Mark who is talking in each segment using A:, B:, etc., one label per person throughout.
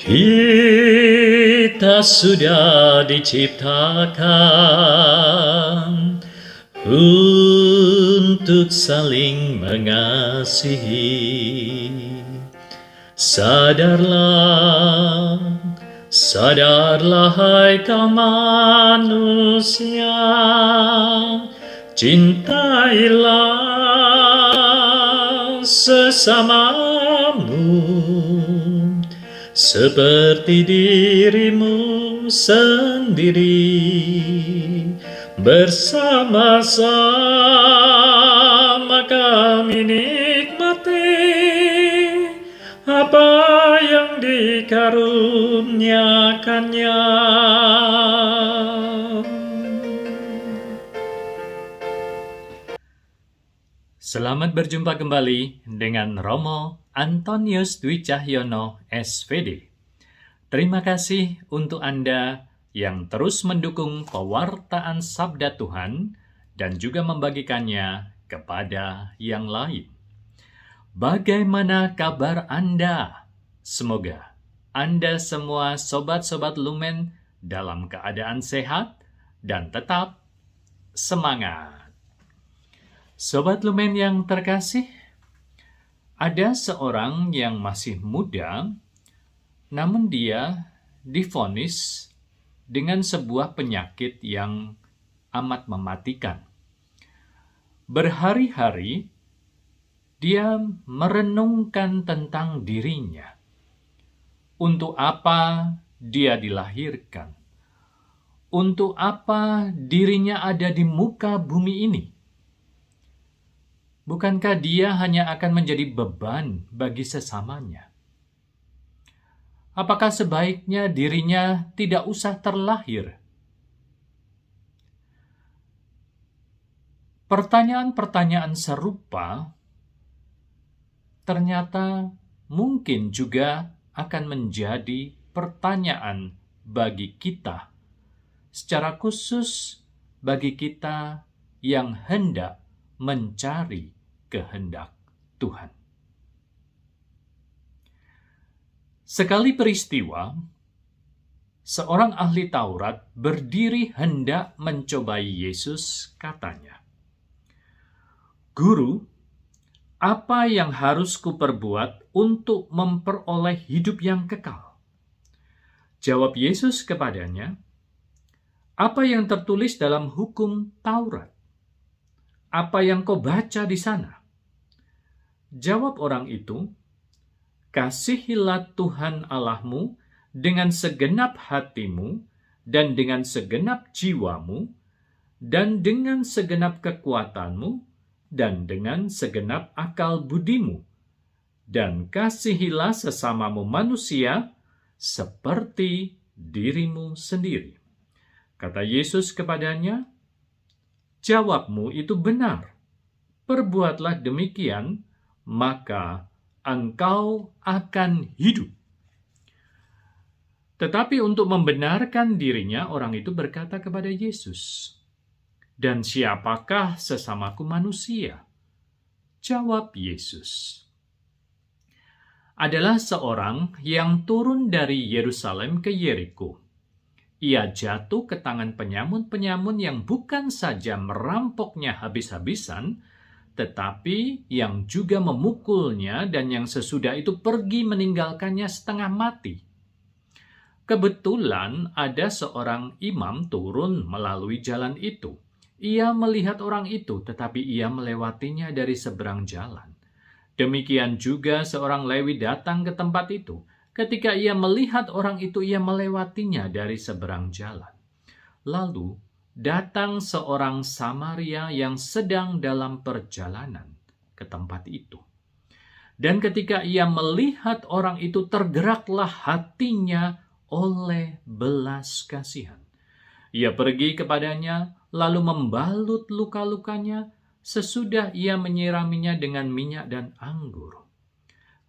A: Kita sudah diciptakan untuk saling mengasihi. Sadarlah, sadarlah hai kaum manusia, cintailah sesamamu seperti dirimu sendiri. Bersama-sama kami nikmati apa yang dikaruniakannya. Selamat berjumpa kembali dengan Romo Antonius Dwi Cahyono, SPD. Terima kasih untuk Anda yang terus mendukung pewartaan Sabda Tuhan dan juga membagikannya kepada yang lain. Bagaimana kabar Anda? Semoga Anda semua sobat-sobat Lumen dalam keadaan sehat dan tetap semangat. Sobat Lumen yang terkasih, ada seorang yang masih muda, namun dia divonis dengan sebuah penyakit yang amat mematikan. Berhari-hari dia merenungkan tentang dirinya. Untuk apa dia dilahirkan? Untuk apa dirinya ada di muka bumi ini? Bukankah dia hanya akan menjadi beban bagi sesamanya? Apakah sebaiknya dirinya tidak usah terlahir? Pertanyaan-pertanyaan serupa ternyata mungkin juga akan menjadi pertanyaan bagi kita, secara khusus bagi kita yang hendak mencari kehendak Tuhan. Sekali peristiwa, seorang ahli Taurat berdiri hendak mencobai Yesus, katanya, "Guru, apa yang harus kuperbuat untuk memperoleh hidup yang kekal?" Jawab Yesus kepadanya, "Apa yang tertulis dalam hukum Taurat? Apa yang kau baca di sana?" Jawab orang itu, "Kasihilah Tuhan Allahmu dengan segenap hatimu, dan dengan segenap jiwamu, dan dengan segenap kekuatanmu, dan dengan segenap akal budimu. Dan kasihilah sesamamu manusia seperti dirimu sendiri." Kata Yesus kepadanya, "Jawabmu itu benar. Perbuatlah demikian, maka engkau akan hidup." Tetapi untuk membenarkan dirinya, orang itu berkata kepada Yesus, "Dan siapakah sesamaku manusia?" Jawab Yesus, "Adalah seorang yang turun dari Yerusalem ke Yeriko. Ia jatuh ke tangan penyamun-penyamun yang bukan saja merampoknya habis-habisan, tetapi yang juga memukulnya, dan yang sesudah itu pergi meninggalkannya setengah mati. Kebetulan ada seorang imam turun melalui jalan itu. Ia melihat orang itu, tetapi ia melewatinya dari seberang jalan. Demikian juga seorang Lewi datang ke tempat itu. Ketika ia melihat orang itu, ia melewatinya dari seberang jalan. Lalu datang seorang Samaria yang sedang dalam perjalanan ke tempat itu. Dan ketika ia melihat orang itu, tergeraklah hatinya oleh belas kasihan. Ia pergi kepadanya, lalu membalut luka-lukanya, sesudah ia menyiraminya dengan minyak dan anggur.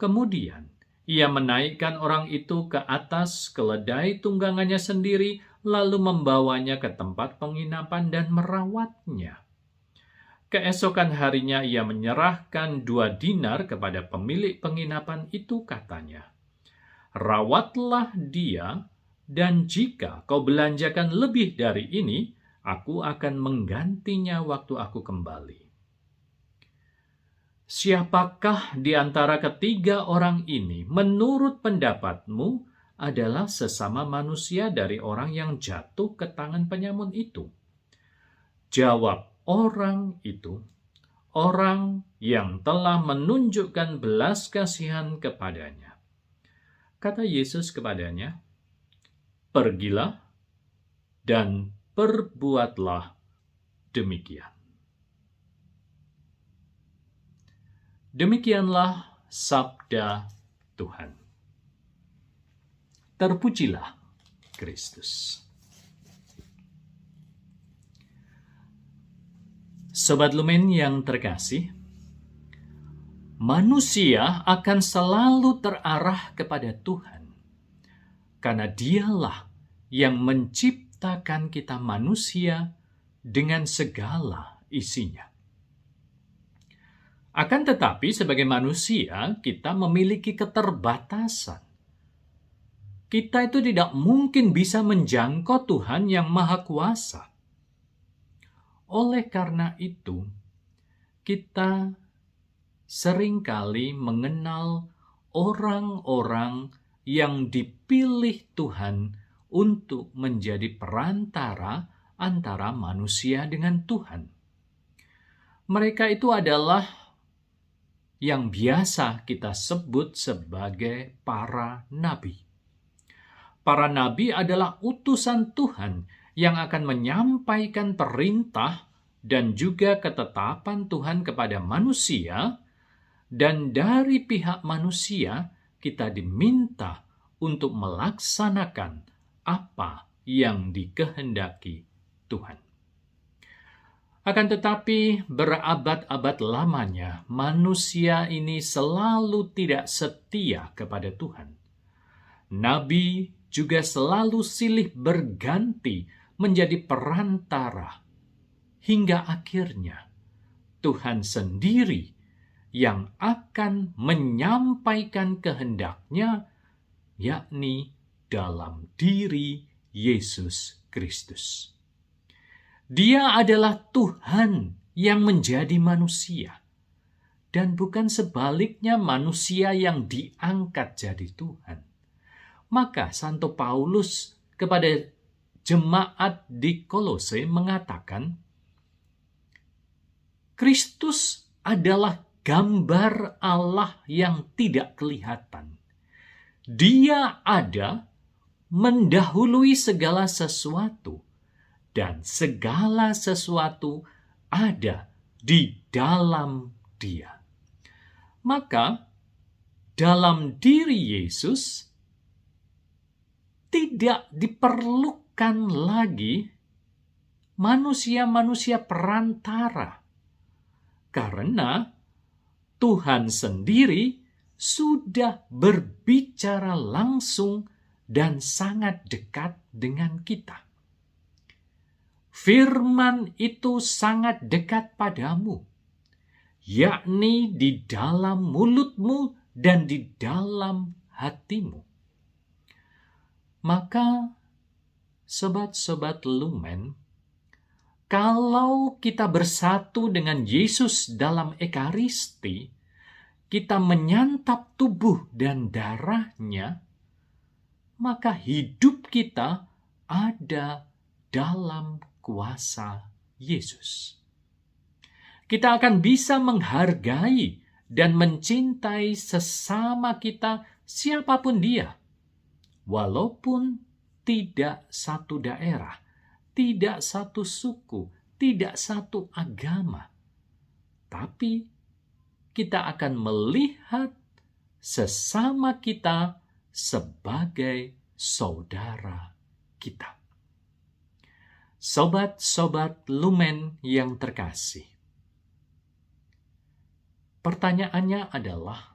A: Kemudian ia menaikkan orang itu ke atas keledai tunggangannya sendiri, lalu membawanya ke tempat penginapan dan merawatnya. Keesokan harinya ia menyerahkan 2 dinar kepada pemilik penginapan itu, katanya, Rawatlah dia, dan jika kau belanjakan lebih dari ini, aku akan menggantinya waktu aku kembali. Siapakah di antara ketiga orang ini menurut pendapatmu adalah sesama manusia dari orang yang jatuh ke tangan penyamun itu? Jawab orang itu, orang yang telah menunjukkan belas kasihan kepadanya. Kata Yesus kepadanya, pergilah dan perbuatlah demikian. Demikianlah sabda Tuhan. Terpujilah Kristus. Sobat Lumen yang terkasih, manusia akan selalu terarah kepada Tuhan, karena Dialah yang menciptakan kita manusia dengan segala isinya. Akan tetapi sebagai manusia kita memiliki keterbatasan. Kita itu tidak mungkin bisa menjangkau Tuhan yang Maha Kuasa. Oleh karena itu, kita seringkali mengenal orang-orang yang dipilih Tuhan untuk menjadi perantara antara manusia dengan Tuhan. Mereka itu adalah yang biasa kita sebut sebagai para nabi. Para nabi adalah utusan Tuhan yang akan menyampaikan perintah dan juga ketetapan Tuhan kepada manusia, dan dari pihak manusia kita diminta untuk melaksanakan apa yang dikehendaki Tuhan. Akan tetapi berabad-abad lamanya manusia ini selalu tidak setia kepada Tuhan. Nabi juga selalu silih berganti menjadi perantara, hingga akhirnya Tuhan sendiri yang akan menyampaikan kehendaknya, yakni dalam diri Yesus Kristus. Dia adalah Tuhan yang menjadi manusia, dan bukan sebaliknya manusia yang diangkat jadi Tuhan. Maka Santo Paulus kepada jemaat di Kolose mengatakan, Kristus adalah gambar Allah yang tidak kelihatan. Dia ada mendahului segala sesuatu, dan segala sesuatu ada di dalam Dia. Maka dalam diri Yesus tidak diperlukan lagi manusia-manusia perantara, karena Tuhan sendiri sudah berbicara langsung dan sangat dekat dengan kita. Firman itu sangat dekat padamu, yakni di dalam mulutmu dan di dalam hatimu. Maka, sobat-sobat Lumen, kalau kita bersatu dengan Yesus dalam Ekaristi, kita menyantap tubuh dan darahnya, maka hidup kita ada dalam kuasa Yesus. Kita akan bisa menghargai dan mencintai sesama kita, siapapun dia, walaupun tidak satu daerah, tidak satu suku, tidak satu agama. Tapi kita akan melihat sesama kita sebagai saudara kita. Sobat-sobat Lumen yang terkasih, pertanyaannya adalah,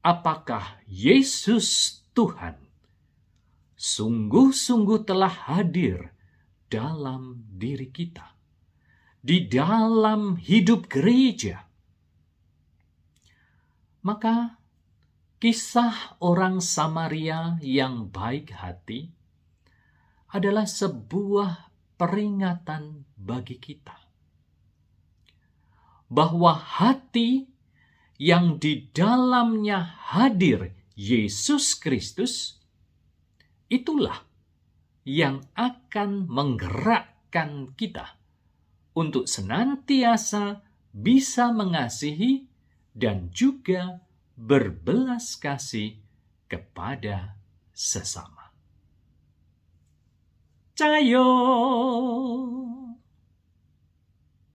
A: apakah Yesus Tuhan sungguh-sungguh telah hadir dalam diri kita, di dalam hidup gereja? Maka Kisah orang Samaria yang baik hati adalah sebuah peringatan bagi kita bahwa hati yang di dalamnya hadir Yesus Kristus, itulah yang akan menggerakkan kita untuk senantiasa bisa mengasihi dan juga berbelas kasih kepada sesama. 加油！